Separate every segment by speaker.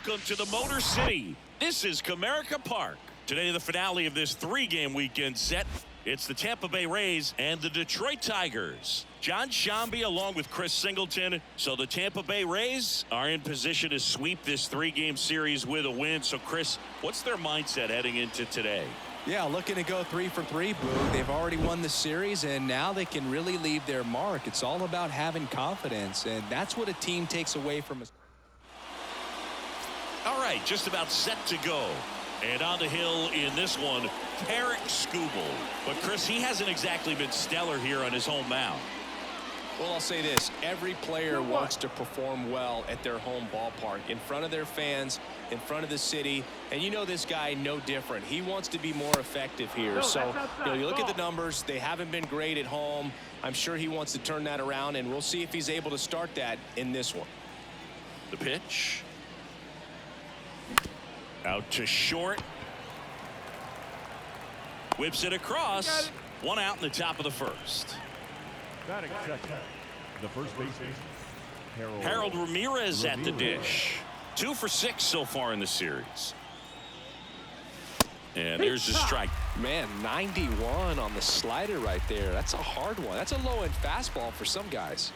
Speaker 1: Welcome to the Motor City. This is Comerica Park. Today, the finale of this three-game weekend set. It's the Tampa Bay Rays and the Detroit Tigers. John Shambi along with Chris Singleton. So the Tampa Bay Rays are in position to sweep this three-game series with a win. So, Chris, what's their mindset heading into today?
Speaker 2: Yeah, looking to go 3 for 3, Boo. They've already won the series, and now they can really leave their mark. It's all about having confidence, and that's what a team takes away from us.
Speaker 1: All right, just about set to go. And on the hill in this one, Tarik Skubal. But, Chris, he hasn't exactly been stellar here on his home mound.
Speaker 2: Well, I'll say this. Every player wants to perform well at their home ballpark, in front of their fans, in front of the city. And you know this guy no different. He wants to be more effective here. So, you look at the numbers. They haven't been great at home. I'm sure he wants to turn that around, and we'll see if he's able to start that in this one.
Speaker 1: The pitch. Out to short. Whips it across. One out in the top of the first.
Speaker 3: Batting second, the first baseman,
Speaker 1: Harold Ramirez at the dish. 2 for 6 so far in the series. And there's the strike.
Speaker 2: Man, 91 on the slider right there. That's a hard one. That's a low-end fastball for some guys.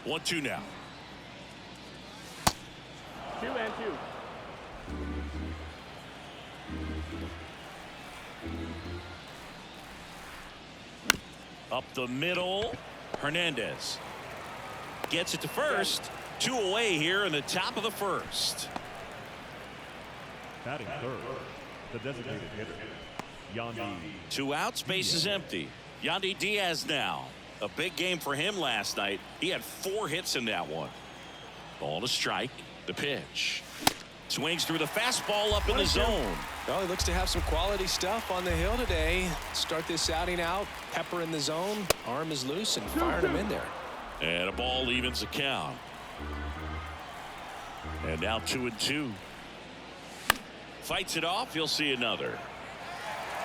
Speaker 1: 1-2 now.
Speaker 3: 2-2.
Speaker 1: Up the middle, Hernandez gets it to first. 2 away here in the top of the first.
Speaker 3: Batting third, the designated hitter, Yandy.
Speaker 1: 2 outs, base is empty. Yandy Diaz now. A big game for him last night. He had 4 hits in that one. Ball to strike. The pitch. Swings through the fastball up in the zone.
Speaker 2: Well, he looks to have some quality stuff on the hill today. Start this outing out. Pepper in the zone. Arm is loose and firing him in there.
Speaker 1: And a ball evens the count. And now 2-2. Fights it off. You'll see another.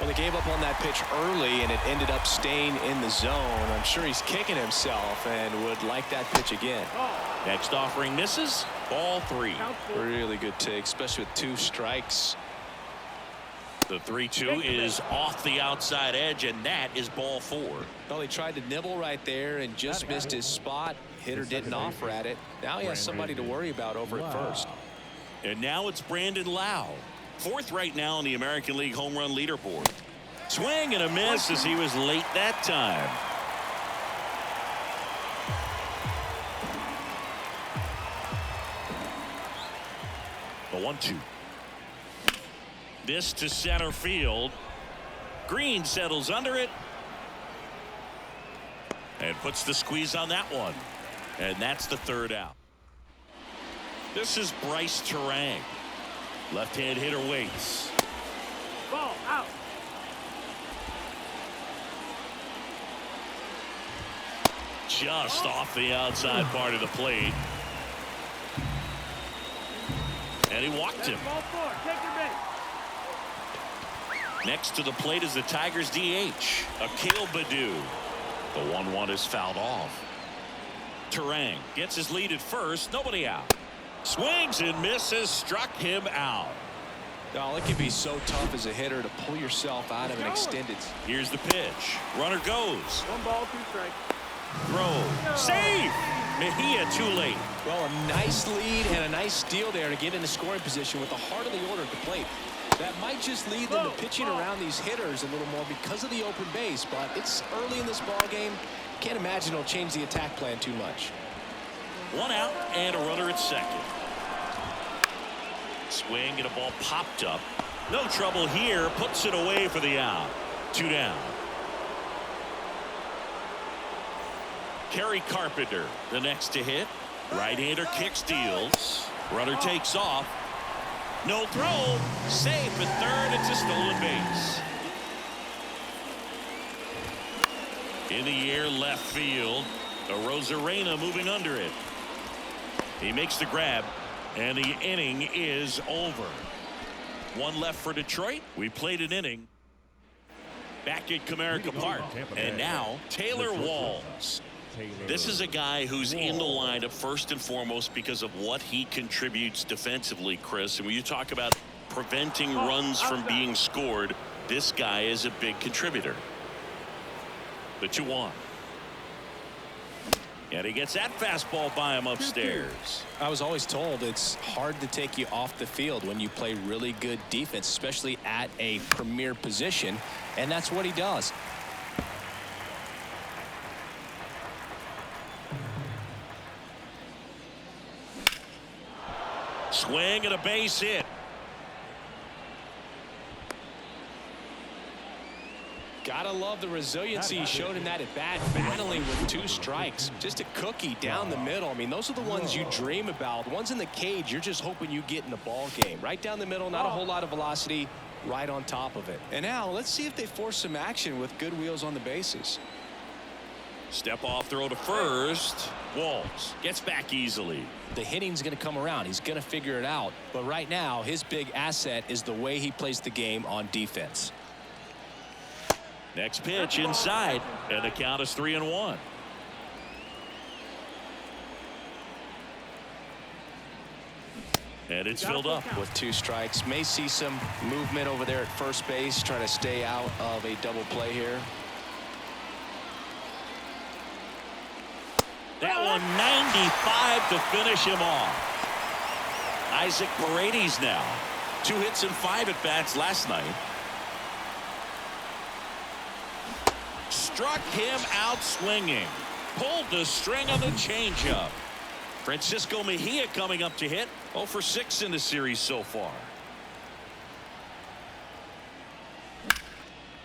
Speaker 2: Well, they gave up on that pitch early, and it ended up staying in the zone. I'm sure he's kicking himself and would like that pitch again.
Speaker 1: Next offering misses. Ball 3.
Speaker 2: Really good take, especially with 2 strikes.
Speaker 1: The 3-2 is off the outside edge, and that is ball 4.
Speaker 2: Well, he tried to nibble right there and just missed his spot. Hitter didn't offer at it. Now he has somebody to worry about over at first.
Speaker 1: And now it's Brandon Lau. 4th right now on the American League home run leaderboard. Swing and a miss as he was late that time. The 1-2. This to center field. Green settles under it and puts the squeeze on that one. And that's the 3rd out. This is Bryce Turang. Left-hand hitter waits.
Speaker 3: Ball out.
Speaker 1: Just off the outside part of the plate. And he walked him.
Speaker 3: Ball 4. Take your base.
Speaker 1: Next to the plate is the Tigers DH, Akil Baddoo. The 1-1 is fouled off. Turang gets his lead at first. Nobody out. Swings and misses. Struck him out.
Speaker 2: Oh, it can be so tough as a hitter to pull yourself out of an extended.
Speaker 1: Here's the pitch. Runner goes.
Speaker 3: 1 ball, 2 strikes.
Speaker 1: Throw. Save. Mejia too late.
Speaker 2: Well, a nice lead and a nice steal there to get into scoring position with the heart of the order at the plate. That might just lead them to pitching around these hitters a little more because of the open base, but it's early in this ball game. Can't imagine it'll change the attack plan too much.
Speaker 1: 1 out and a runner at second. Swing and a ball popped up. No trouble here. Puts it away for the out. 2 down. Kerry Carpenter, the next to hit. Right-hander kick steals. Runner takes off. No throw. Safe at third. It's a stolen base. In the air left field. Arozarena moving under it. He makes the grab. And the inning is over. 1 left for Detroit. We played an inning. Back at Comerica Park. And now Taylor Walls. This is a guy who's in the lineup first and foremost because of what he contributes defensively, Chris. And when you talk about preventing runs from being scored, this guy is a big contributor. The 2-1. And he gets that fastball by him upstairs.
Speaker 2: I was always told it's hard to take you off the field when you play really good defense, especially at a premier position, and that's what he does.
Speaker 1: Swing and a base hit.
Speaker 2: Gotta love the resiliency he showed in that at bat, battling with 2 strikes. Just a cookie down the middle. I mean, those are the ones you dream about. The ones in the cage, you're just hoping you get in the ball game. Right down the middle, not a whole lot of velocity, right on top of it. And now let's see if they force some action with good wheels on the bases.
Speaker 1: Step off throw to first. Walls gets back easily.
Speaker 2: The hitting's going to come around. He's going to figure it out. But right now, his big asset is the way he plays the game on defense.
Speaker 1: Next pitch inside, and the count is 3-1. And it's filled up
Speaker 2: with 2 strikes. May see some movement over there at first base, trying to stay out of a double play here.
Speaker 1: That one 95 to finish him off. Isaac Paredes now 2 hits and 5 at bats last night. Struck him out swinging. Pulled the string on the changeup. Francisco Mejia coming up to hit. 0 for 6 in the series so far.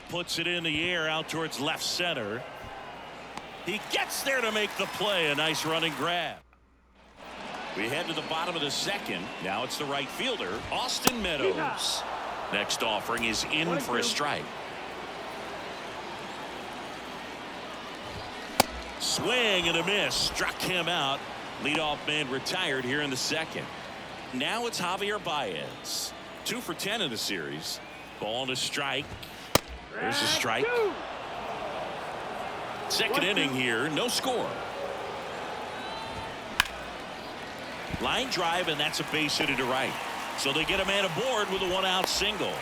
Speaker 1: Puts it in the air out towards left center. He gets there to make the play. A nice running grab. We head to the bottom of the second. Now it's the right fielder, Austin Meadows. Next offering is in for a strike. Swing and a miss. Struck him out. Leadoff man retired here in the second. Now it's Javier Baez. 2 for 10 in the series. Ball and a strike. There's a strike. Second inning here. No score. Line drive, and that's a base hit to right. So they get a man aboard with a 1-out single.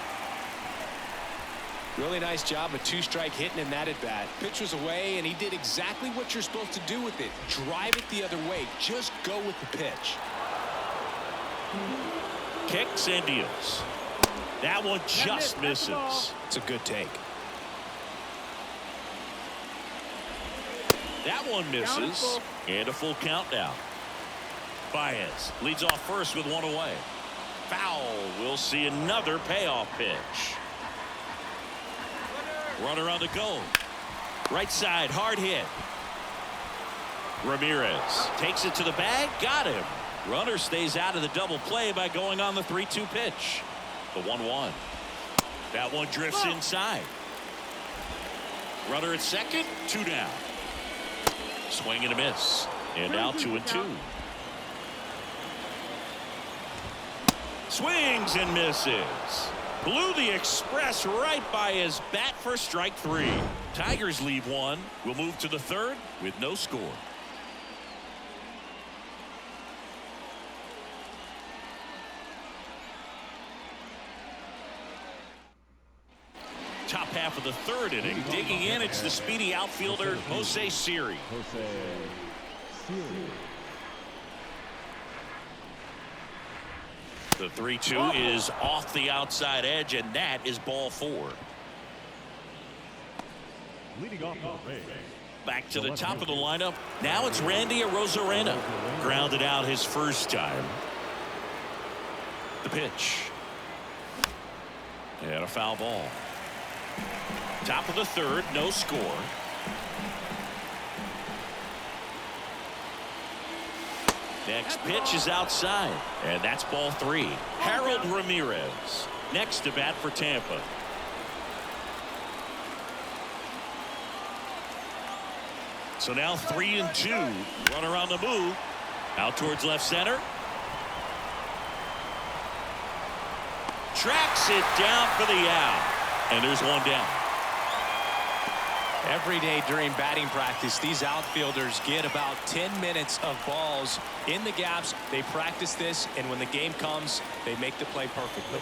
Speaker 2: Really nice job of 2-strike hitting in that at bat. Pitch was away, and he did exactly what you're supposed to do with it. Drive it the other way. Just go with the pitch.
Speaker 1: Kicks and deals. That one just misses.
Speaker 2: It's a good take.
Speaker 1: That one misses. And a full count now. Baez leads off first with 1 away. Foul. We'll see another payoff pitch. Runner on the go. Right side, hard hit. Ramirez takes it to the bag. Got him. Runner stays out of the double play by going on the 3-2 pitch. The 1-1. That one drifts inside. Runner at second. 2 down. Swing and a miss. And now 2-2. Swings and misses. Blew the express right by his bat for strike 3. Tigers leave 1. We'll move to the third with no score. Top half of the third inning. Digging in, it's the speedy outfielder Jose Siri. The 3-2 is off the outside edge, and that is ball 4.
Speaker 3: Leading off the Rays.
Speaker 1: Back to the top of the lineup. Now it's Randy Arozarena. Grounded out his first time. The pitch. And a foul ball. Top of the third, no score. Next pitch is outside, and that's ball 3. Harold Ramirez next to bat for Tampa. So now 3-2. Runner on the move. Out towards left center. Tracks it down for the out. And there's 1 down.
Speaker 2: Every day during batting practice, these outfielders get about 10 minutes of balls in the gaps. They practice this, and when the game comes, they make the play perfectly.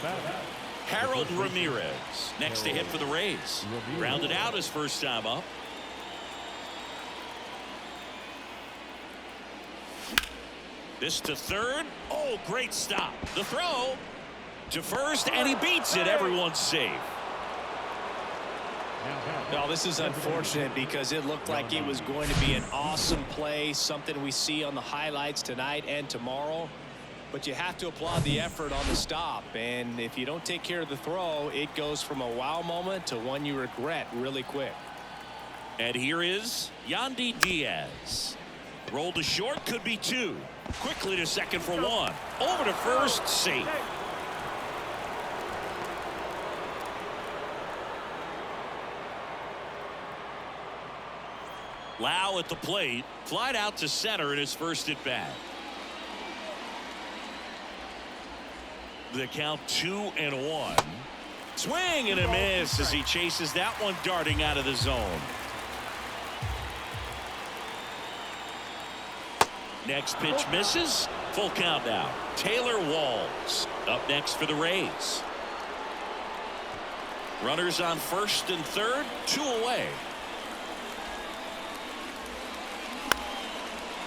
Speaker 1: Harold Ramirez next to hit for the Rays. Grounded out his first time up. This to third. Oh, great stop. The throw to first, and he beats it. Everyone's safe.
Speaker 2: Now, this is unfortunate because it looked like it was going to be an awesome play, something we see on the highlights tonight and tomorrow. But you have to applaud the effort on the stop. And if you don't take care of the throw, it goes from a wow moment to one you regret really quick.
Speaker 1: And here is Yandy Diaz. Rolled to short, could be two. Quickly to second for one. Over to first, safe. Lau at the plate. Flied out to center in his first at bat. The count 2-1. Swing and a miss as he chases that one darting out of the zone. Next pitch misses. Full count now. Taylor Walls up next for the Rays. Runners on first and third, 2 away.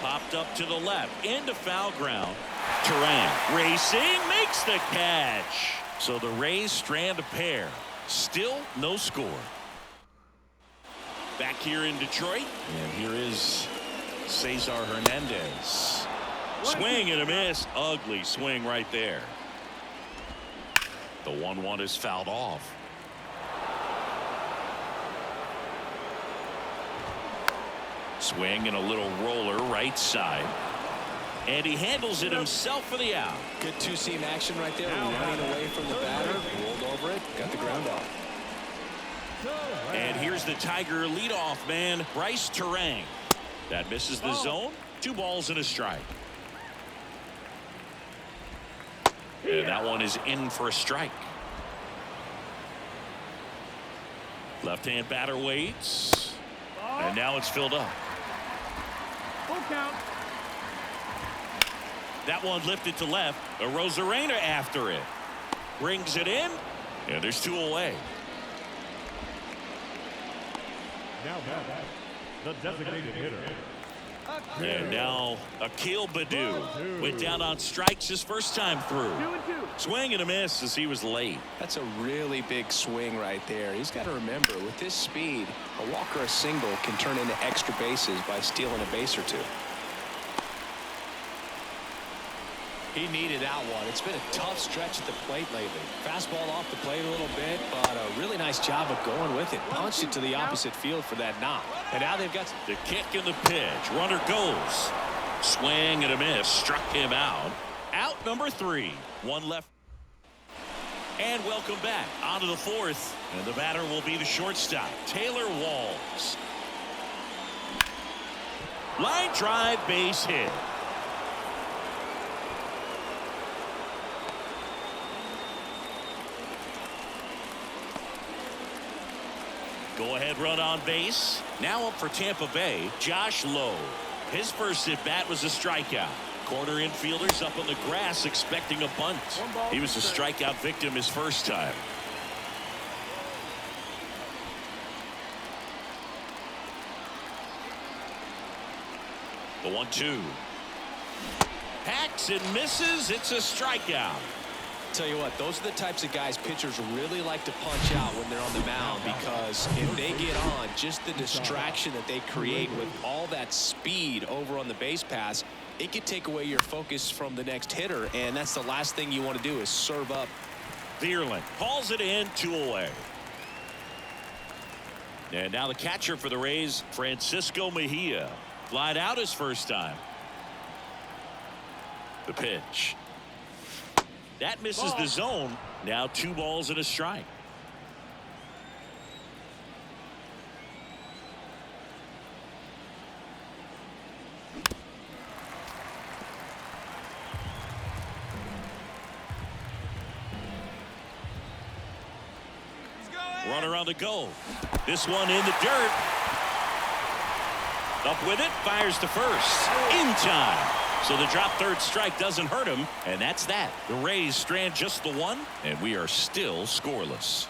Speaker 1: Popped up to the left into foul ground. Turan racing, makes the catch. So the Rays strand a pair. Still no score. Back here in Detroit, and here is Cesar Hernandez. Swing and a miss. Ugly swing right there. The 1-1 is fouled off. Swing and a little roller right side. And he handles it himself for the out.
Speaker 2: Good two-seam action right there. Running away from the batter. Rolled over it. Got the ground out.
Speaker 1: And here's the Tiger leadoff man, Bryce Terang. That misses the zone. 2 balls and a strike. And that one is in for a strike. Left-hand batter waits. And now it's filled up.
Speaker 4: Full count.
Speaker 1: That one lifted to left. A Rosarena after it. Brings it in. And there's 2 away.
Speaker 3: Now the designated hitter.
Speaker 1: And now Akil Baddoo went down on strikes his first time through.
Speaker 4: 2-2.
Speaker 1: Swing and a miss as he was late.
Speaker 2: That's a really big swing right there. He's got to remember, with this speed, a walk or a single can turn into extra bases by stealing a base or 2. He needed that one. It's been a tough stretch at the plate lately. Fastball off the plate a little bit, but a really nice job of going with it. Punched it to the opposite field for that knock. And now they've got
Speaker 1: the kick and the pitch. Runner goes. Swing and a miss. Struck him out. Out number 3. 1 left. And welcome back. On to the 4th. And the batter will be the shortstop, Taylor Walls. Line drive, base hit. Go-ahead run on base. Now up for Tampa Bay, Josh Lowe. His first at-bat was a strikeout. Corner infielders up on the grass expecting a bunt. He was a strikeout victim his first time. The 1-2. Hacks and misses. It's a strikeout.
Speaker 2: Tell you what, those are the types of guys pitchers really like to punch out when they're on the mound, because if they get on, just the distraction that they create with all that speed over on the base pass, it could take away your focus from the next hitter, and that's the last thing you want to do is serve up.
Speaker 1: Vierling calls it in, 2 away. And now the catcher for the Rays, Francisco Mejia. Flied out his first time. The pitch. That misses the zone. Now 2 balls and a strike. runner on the go. This one in the dirt. Up with it, fires to first. In time. So the drop third strike doesn't hurt him, and that's that. The Rays strand just the one, and we are still scoreless.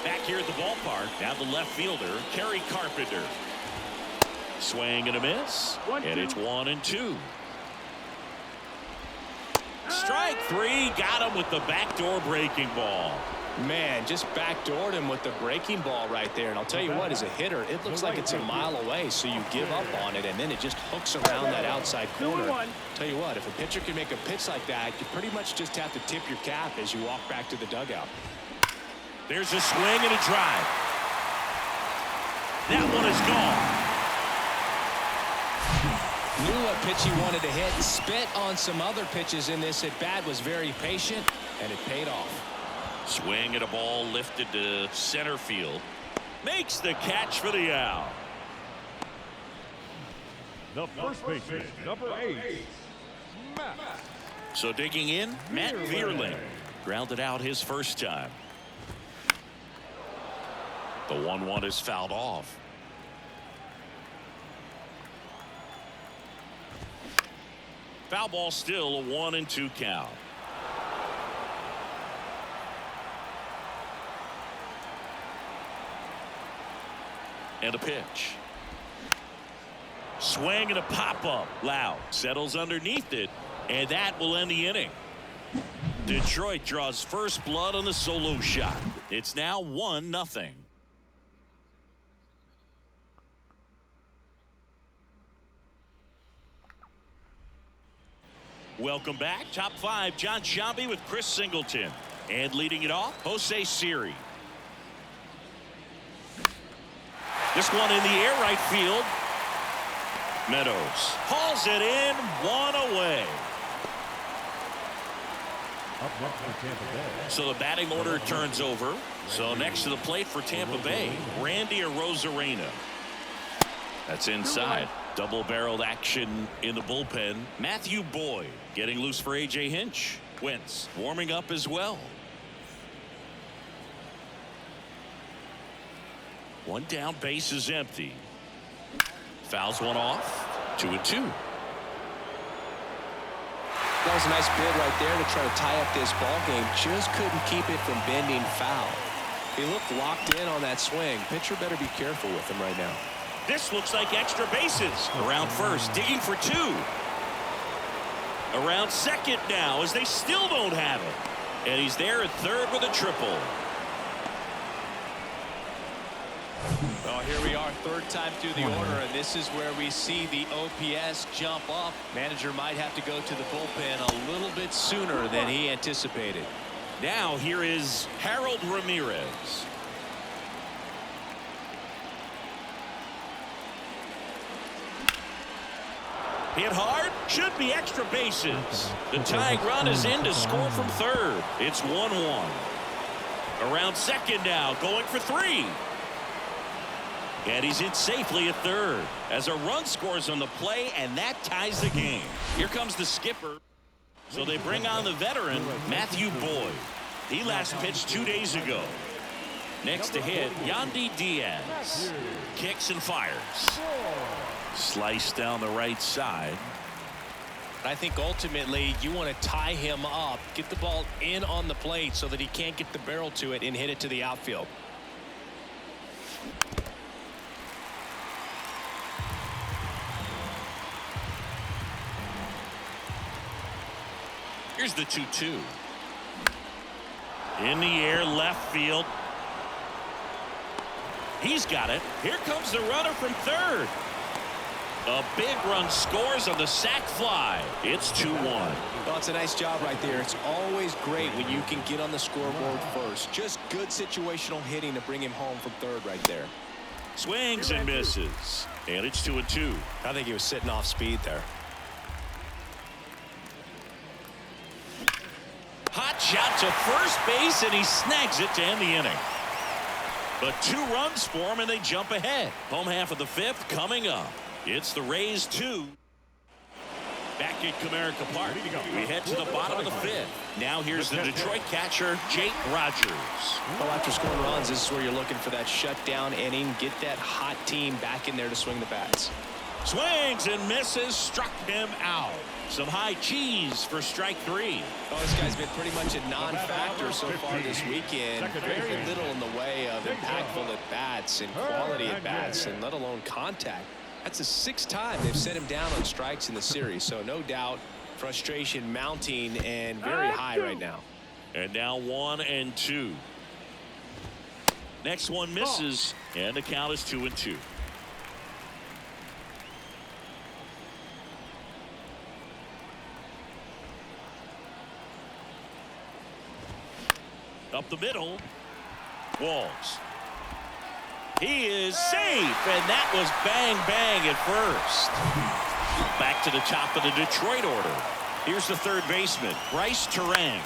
Speaker 1: Back here at the ballpark, now the left fielder, Kerry Carpenter. Swing and a miss, and it's 1-2. Strike three, got him with the backdoor breaking ball.
Speaker 2: Man, just backdoored him with the breaking ball right there. And I'll tell you what, as a hitter, it looks like it's a mile away, so you give up on it, and then it just hooks around that outside corner. Tell you what, if a pitcher can make a pitch like that, you pretty much just have to tip your cap as you walk back to the dugout.
Speaker 1: There's a swing and a drive. That one is gone.
Speaker 2: Knew what pitch he wanted to hit, spit on some other pitches in this at bat, was very patient, and it paid off.
Speaker 1: Swing and a ball lifted to center field. Makes the catch for the out.
Speaker 3: The first baseman, number 8, Matt.
Speaker 1: So digging in, Matt Vierling. Grounded out his first time. The 1-1 is fouled off. Foul ball, still a 1-2 count. And a pitch. Swing and a pop-up. Loud settles underneath it, and that will end the inning. Detroit draws first blood on the solo shot. It's now 1-0. Welcome back. Top 5, John Sciambi with Chris Singleton. And leading it off, Jose Siri. This one in the air, right field. Meadows hauls it in, 1 away.
Speaker 3: Up next for Tampa Bay.
Speaker 1: So the batting order turns over. So next to the plate for Tampa Bay, Randy Arozarena. That's inside. Double-barreled action in the bullpen. Matthew Boyd getting loose for A.J. Hinch. Wentz warming up as well. One down, base is empty. Fouls one off. 2-2.
Speaker 2: That was a nice bid right there to try to tie up this ball game. Just couldn't keep it from bending foul. He looked locked in on that swing. Pitcher better be careful with him right now.
Speaker 1: This looks like extra bases. Around first, digging for 2. Around second now, as they still don't have it. And he's there at third with a triple.
Speaker 2: Well, here we are, third time through the order, and this is where we see the OPS jump up. Manager might have to go to the bullpen a little bit sooner than he anticipated.
Speaker 1: Now here is Harold Ramirez. Hit hard, should be extra bases. The tying run is in to score from third. It's 1-1. Around second now, going for 3. And he's in safely at third as a run scores on the play, and that ties the game. Here comes the skipper. So they bring on the veteran, Matthew Boyd. He last pitched 2 days ago. Next to hit, Yandy Diaz. Kicks and fires. Slice down the right side.
Speaker 2: I think ultimately you want to tie him up, get the ball in on the plate so that he can't get the barrel to it and hit it to the outfield.
Speaker 1: Here's the 2-2. In the air, left field. He's got it. Here comes the runner from third. A big run scores on the sac fly. It's 2-1.
Speaker 2: Well, it's a nice job right there. It's always great when you can get on the scoreboard first. Just good situational hitting to bring him home from third right there.
Speaker 1: Swings and misses. And it's 2-2.
Speaker 2: I think he was sitting off speed there.
Speaker 1: Hot shot to first base, and he snags it to end the inning. But 2 runs for him, and they jump ahead. Home half of the 5th coming up. It's the Rays 2. Back at Comerica Park, we head to the bottom of the fifth. Now here's the Detroit catcher, Jake Rogers.
Speaker 2: Well, after scoring runs, this is where you're looking for that shutdown inning. Get that hot team back in there to swing the bats.
Speaker 1: Swings and misses, struck him out. Some high cheese for strike 3.
Speaker 2: Oh, this guy's been pretty much a non-factor so far this weekend. Very little in the way of impactful at-bats and quality at-bats, and let alone contact. That's the 6th time they've set him down on strikes in the series, so no doubt frustration mounting and very high right now.
Speaker 1: And now 1-2. Next one misses, and the count is 2-2. Up the middle, Walls. He is safe, and that was bang bang at first. Back to the top of the Detroit order. Here's the third baseman, Bryce Terang.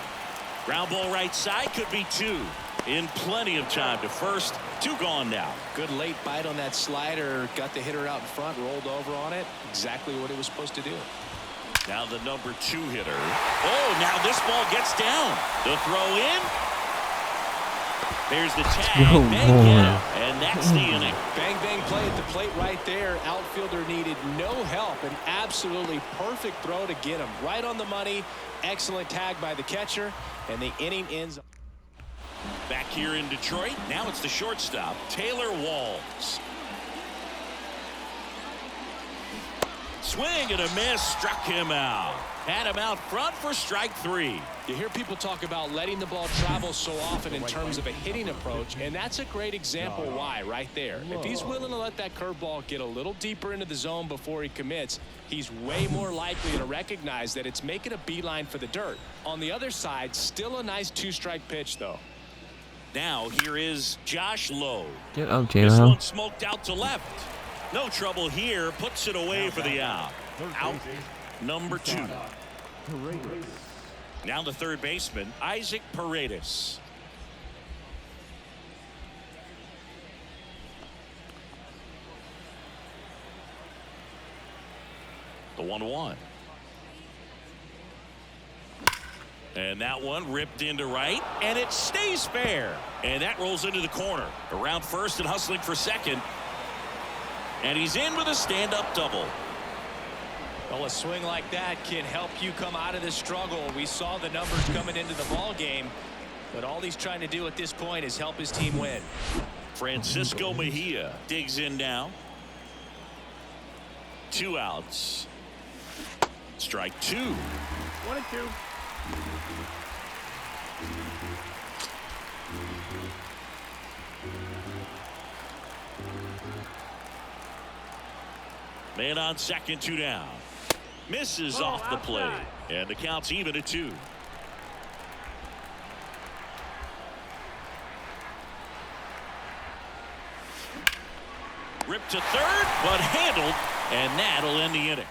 Speaker 1: Ground ball right side, could be 2. In plenty of time to first. 2 gone now.
Speaker 2: Good late bite on that slider. Got the hitter out in front, rolled over on it. Exactly what it was supposed to do.
Speaker 1: Now the number 2 hitter. Oh, now this ball gets down. The throw in. There's the tag. And that's the inning.
Speaker 2: Bang, bang play at the plate right there. Outfielder needed no help. An absolutely perfect throw to get him. Right on the money. Excellent tag by the catcher. And the inning ends.
Speaker 1: Back here in Detroit. Now it's the shortstop, Taylor Walls. Swing and a miss. Struck him out. Had him out front for strike 3.
Speaker 2: You hear people talk about letting the ball travel so often in terms of a hitting approach, and that's a great example why right there. If he's willing to let that curveball get a little deeper into the zone before he commits, he's way more likely to recognize that it's making a beeline for the dirt. On the other side, still a nice 2-strike pitch, though.
Speaker 1: Now here is Josh Lowe.
Speaker 5: Get up,
Speaker 1: This
Speaker 5: J-Lo.
Speaker 1: one smoked out to left. No trouble here. Puts it away for the out. Out number 2. Now the third baseman, Isaac Paredes. The 1-1. And that one ripped into right, and it stays fair. And that rolls into the corner. Around first and hustling for second. And he's in with a stand-up double.
Speaker 2: Well, a swing like that can help you come out of this struggle. We saw the numbers coming into the ball game, but all he's trying to do at this point is help his team win.
Speaker 1: Francisco Mejia digs in now. 2 outs. Strike 2.
Speaker 4: 1-2.
Speaker 1: Man on second, 2 down. Misses off the plate, and the count's even at 2. Ripped to third, but handled, and that'll end the inning.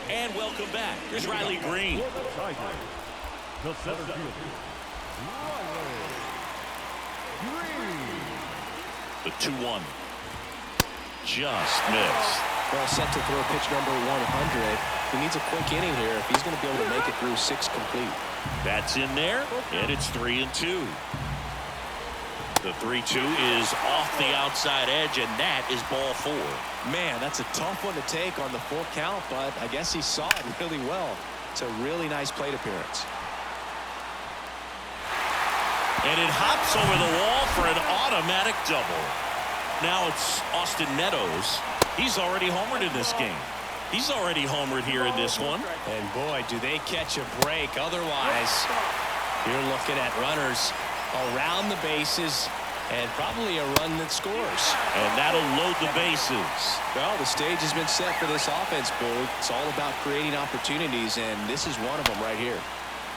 Speaker 1: And welcome back. Here's Riley Green.
Speaker 3: The center fielder,
Speaker 1: The 2-1. Just missed.
Speaker 2: Well, set to throw pitch number 100. He needs a quick inning here if he's going to be able to make it through 6 complete.
Speaker 1: That's in there, and it's 3-2. The 3-2 is off the outside edge, and that is ball 4.
Speaker 2: Man, that's a tough one to take on the full count, but I guess he saw it really well. It's a really nice plate appearance.
Speaker 1: And it hops over the wall for an automatic double. Now it's Austin Meadows. He's already homered in this game. He's already homered here in this one.
Speaker 2: And boy, do they catch a break. Otherwise, you're looking at runners around the bases and probably a run that scores.
Speaker 1: And that'll load the bases.
Speaker 2: Well, the stage has been set for this offense, Boog. It's all about creating opportunities, and this is one of them right here.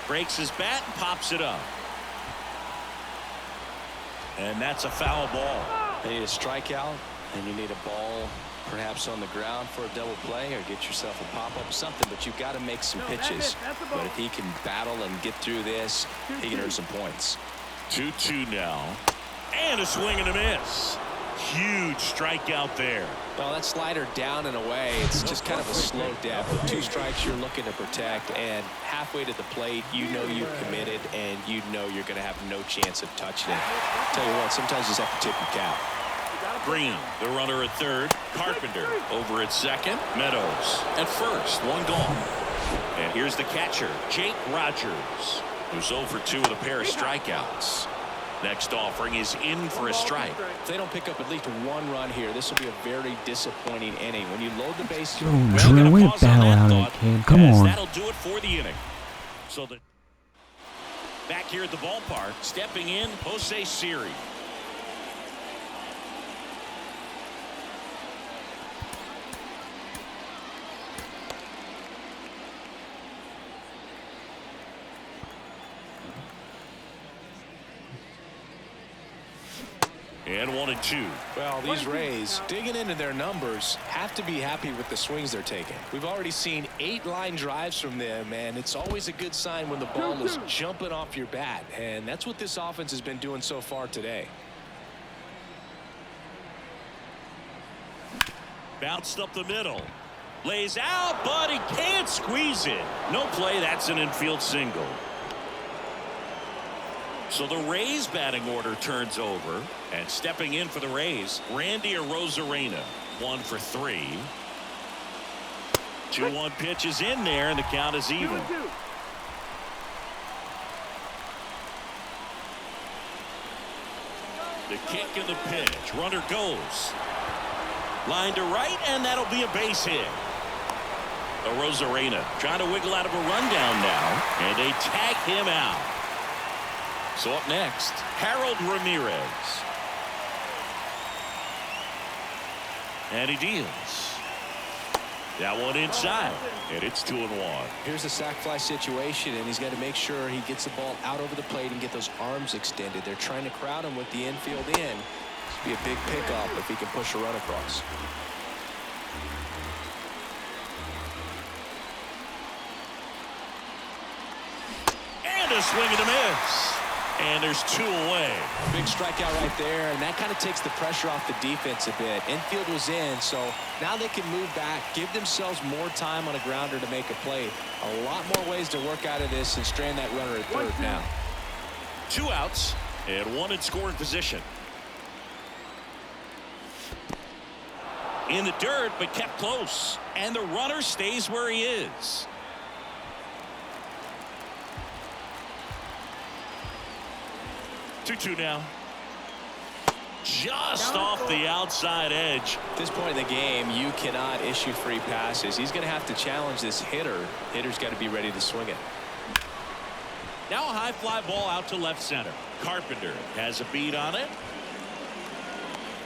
Speaker 1: Breaks his bat and pops it up. And that's a foul ball.
Speaker 2: You need a strikeout, and you need a ball perhaps on the ground for a double play, or get yourself a pop-up something, but you've got to make some pitches. But if he can battle and get through this, he can earn some points.
Speaker 1: 2-2 now. And a swing and a miss. huge strikeout there.
Speaker 2: Well, that slider down and away, it's just kind of a slow death. With 2 strikes you're looking to protect, and halfway to the plate, you know you're committed, and you know you're going to have no chance of touching it. Tell you what, sometimes you just have to tip your cap.
Speaker 1: Green, the runner at third. Carpenter over at second. Meadows at first. 1 gone. And here's the catcher, Jake Rogers, who's 0 for 2 with a pair of strikeouts. Next offering is in for a strike.
Speaker 2: If they don't pick up at least 1 run here, this will be a very disappointing inning. When you load the bases,
Speaker 5: Drew, way to battle out of it, kid. Come on.
Speaker 1: That'll do it for the inning. So back here at the ballpark, stepping in, Jose Siri. And 1-2.
Speaker 2: Well, these Rays, digging into their numbers, have to be happy with the swings they're taking. We've already seen 8 line drives from them, and it's always a good sign when the ball is jumping off your bat. And that's what this offense has been doing so far today.
Speaker 1: Bounced up the middle. Lays out, but he can't squeeze it. No play. That's an infield single. So the Rays batting order turns over, and stepping in for the Rays, Randy Arozarena, 1 for 3. 2-1 pitch is in there, and the count is even. The kick and the pitch. Runner goes. Line to right, and that'll be a base hit. Arozarena trying to wiggle out of a rundown now, and they tag him out. So up next, Harold Ramirez. And he deals. That one inside, and it's 2-1.
Speaker 2: Here's a sac fly situation, and he's got to make sure he gets the ball out over the plate and get those arms extended. They're trying to crowd him with the infield in. This would be a big pickup if he can push a run across.
Speaker 1: And a swing and a miss. And there's 2 away.
Speaker 2: Big strikeout right there, and that kind of takes the pressure off the defense a bit. Infield was in, so now they can move back, give themselves more time on a grounder to make a play. A lot more ways to work out of this and strand that runner at third now.
Speaker 1: 2 outs and 1 in scoring position. In the dirt, but kept close. And the runner stays where he is. Two now. Just off the outside edge.
Speaker 2: At this point in the game, you cannot issue free passes. He's going to have to challenge this hitter. Hitter's got to be ready to swing it.
Speaker 1: Now a high fly ball out to left center. Carpenter has a beat on it.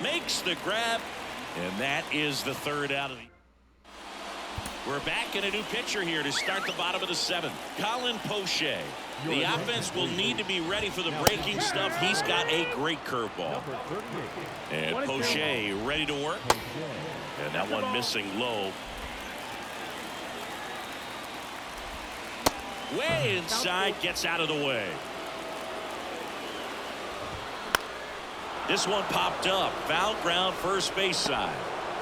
Speaker 1: Makes the grab. And that is the 3rd out of the. We're back in a new pitcher here to start the bottom of the 7th. Colin Poche. The offense will need to be ready for the breaking stuff. He's got a great curveball. And Poche ready to work. And that one missing low. Way inside, gets out of the way. This one popped up. Foul ground, first base side.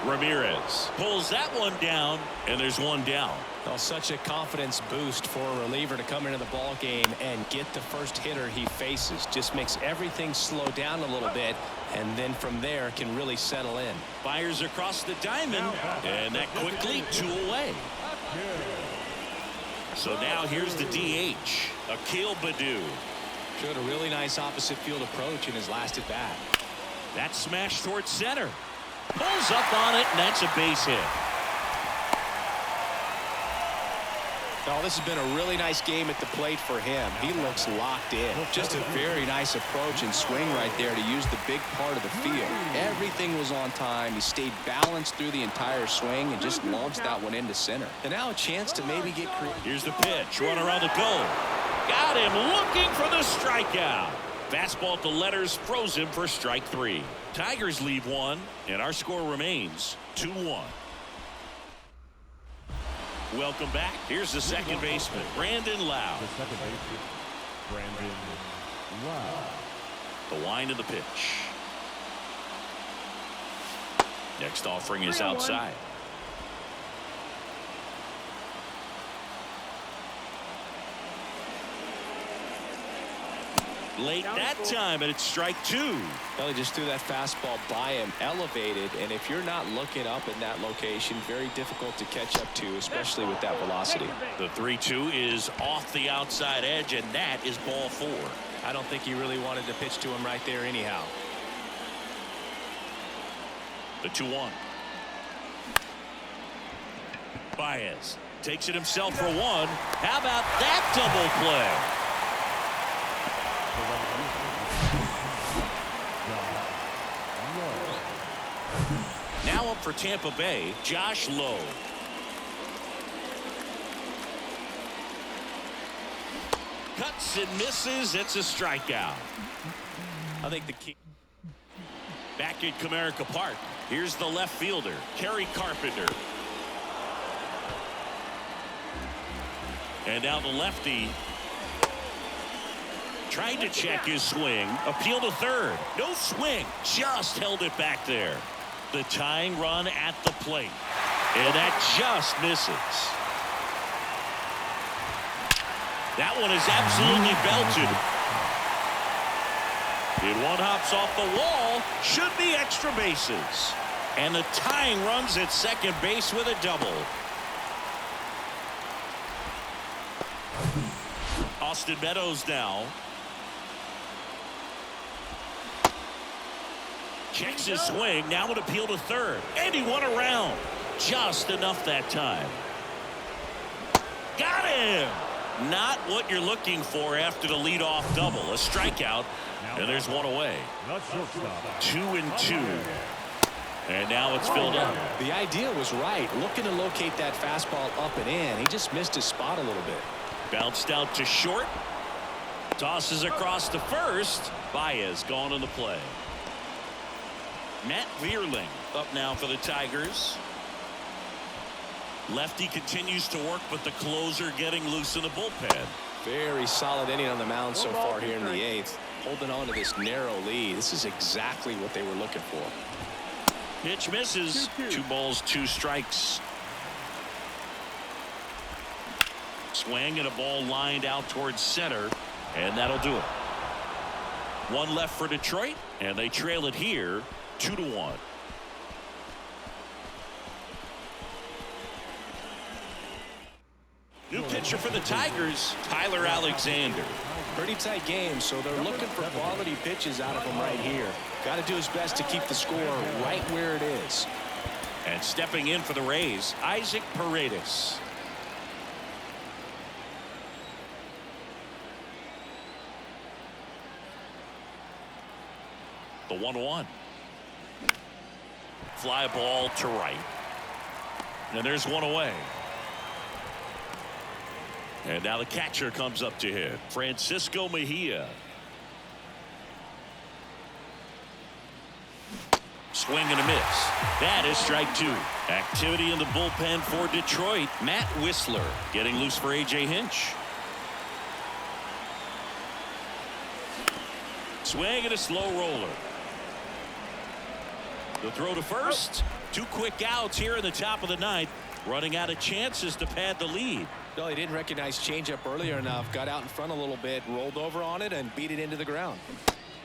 Speaker 1: Ramirez pulls that one down, and there's 1 down.
Speaker 2: Well, such a confidence boost for a reliever to come into the ball game and get the first hitter he faces. Just makes everything slow down a little bit, and then from there can really settle in.
Speaker 1: Fires across the diamond, and that quickly 2 away. So now here's the DH, Akil Baddoo.
Speaker 2: Showed a really nice opposite field approach in his last at bat.
Speaker 1: That smash towards center. Pulls up on it, and that's a base hit.
Speaker 2: Oh, this has been a really nice game at the plate for him. He looks locked in. Just a very nice approach and swing right there to use the big part of the field. Everything was on time. He stayed balanced through the entire swing and just launched that one into center. And now a chance to maybe get creative.
Speaker 1: Here's the pitch. Runner on the goal. Got him looking for the strikeout. Fastball to letters, froze him for strike 3. Tigers leave 1, and our score remains 2-1. Welcome back. Here's the second baseman, Brandon Lau.
Speaker 3: The second baseman, Brandon Lau.
Speaker 1: The wind of the pitch. Next offering is
Speaker 4: 3-1.
Speaker 1: outside. Late that time, and it's strike two.
Speaker 2: Well, he just threw that fastball by him, elevated, and if you're not looking up in that location, very difficult to catch up to, especially with that velocity.
Speaker 1: The 3-2 is off the outside edge, and that is ball four.
Speaker 2: I don't think he really wanted to pitch to him right there anyhow.
Speaker 1: The 2-1. Baez takes it himself for one. How about that double play? Now up for Tampa Bay, Josh Lowe. Cuts and misses. It's a strikeout.
Speaker 2: I think the key.
Speaker 1: Back at Comerica Park, here's the left fielder, Kerry Carpenter. And now the lefty tried to check his swing. Appeal to third. No swing. Just held it back there. The tying run at the plate. And that just misses. That one is absolutely belted. And one hops off the wall. Should be extra bases. And the tying runs at second base with a double. Austin Meadows now. Checks his swing. Now an appeal to third. And he won around. Just enough that time. Got him. Not what you're looking for after the leadoff double. A strikeout. And there's one away. 2-2. And now it's filled up.
Speaker 2: The idea was right. Looking to locate that fastball up and in. He just missed his spot a little bit.
Speaker 1: Bounced out to short. Tosses across to first. Baez gone on the play. Matt Vierling up now for the Tigers. Lefty continues to work, but the closer getting loose in the bullpen.
Speaker 2: Very solid inning on the mound so far here in the eighth. Holding on to this narrow lead. This is exactly what they were looking for.
Speaker 1: Pitch misses. 2 balls, 2 strikes. Swing and a ball lined out towards center, and that'll do it. One left for Detroit, and they trail it here 2-1. New pitcher for the Tigers, Tyler Alexander.
Speaker 2: Pretty tight game, so they're looking for quality pitches out of him right here. Got to do his best to keep the score right where it is.
Speaker 1: And stepping in for the Rays, Isaac Paredes. The 1-1. Fly ball to right. And there's one away. And now the catcher comes up to hit. Francisco Mejia. Swing and a miss. That is strike 2. Activity in the bullpen for Detroit. Matt Whistler getting loose for A.J. Hinch. Swing and a slow roller. The throw to first. 2 quick outs here in the top of the 9th. Running out of chances to pad the lead.
Speaker 2: No, he didn't recognize changeup earlier enough. Got out in front a little bit, rolled over on it, and beat it into the ground.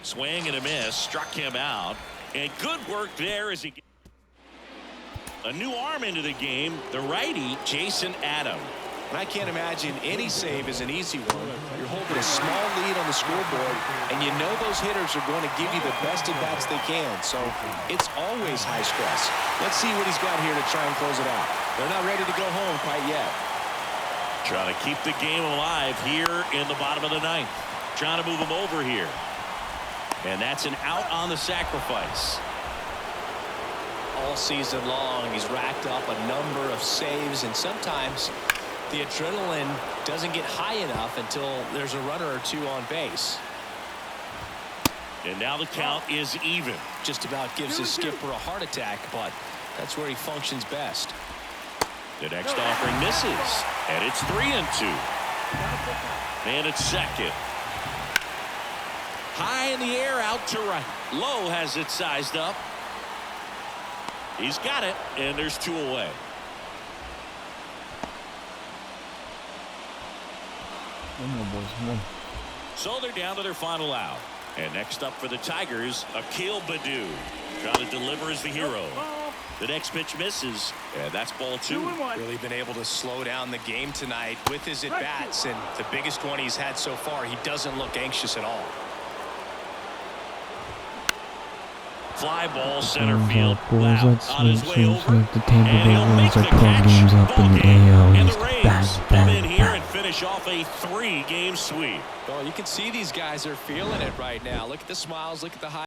Speaker 1: Swing and a miss. Struck him out. And good work there as he gets a new arm into the game. The righty, Jason Adam.
Speaker 2: And I can't imagine any save is an easy one. You're holding a small lead on the scoreboard, and you know those hitters are going to give you the best at-bats they can. So it's always high stress. Let's see what he's got here to try and close it out. They're not ready to go home quite yet.
Speaker 1: Trying to keep the game alive here in the bottom of the 9th. Trying to move him over here. And that's an out on the sacrifice.
Speaker 2: All season long, he's racked up a number of saves, and sometimes the adrenaline doesn't get high enough until there's a runner or 2 on base.
Speaker 1: And now the count is even.
Speaker 2: Just about gives his skipper a heart attack, but that's where he functions best.
Speaker 1: The next offering misses, and it's 3-2. And it's second. High in the air, out to right. Lowe has it sized up. He's got it, and there's 2 away.
Speaker 5: Come on, boys. Come on.
Speaker 1: So they're down to their final out. And next up for the Tigers, Akil Baddoo. Trying to deliver as the hero. The next pitch misses, and that's ball 2.
Speaker 2: Really been able to slow down the game tonight with his at-bats, and the biggest one he's had so far, he doesn't look anxious at all.
Speaker 1: Fly ball center field.
Speaker 5: Boys,
Speaker 1: Wow,
Speaker 5: let's
Speaker 1: on his way over.
Speaker 5: like the Tampa
Speaker 1: And
Speaker 5: Bay
Speaker 1: he'll make
Speaker 5: Rays are
Speaker 1: the
Speaker 5: 12
Speaker 1: catch.
Speaker 5: games up in the AL
Speaker 1: And
Speaker 5: East.
Speaker 1: the Rays
Speaker 5: Bang,
Speaker 1: come in
Speaker 5: bang,
Speaker 1: here and
Speaker 5: bang.
Speaker 1: finish off a 3-game sweep.
Speaker 2: Well, you can see these guys are feeling it right now. Look at the smiles, look at the high.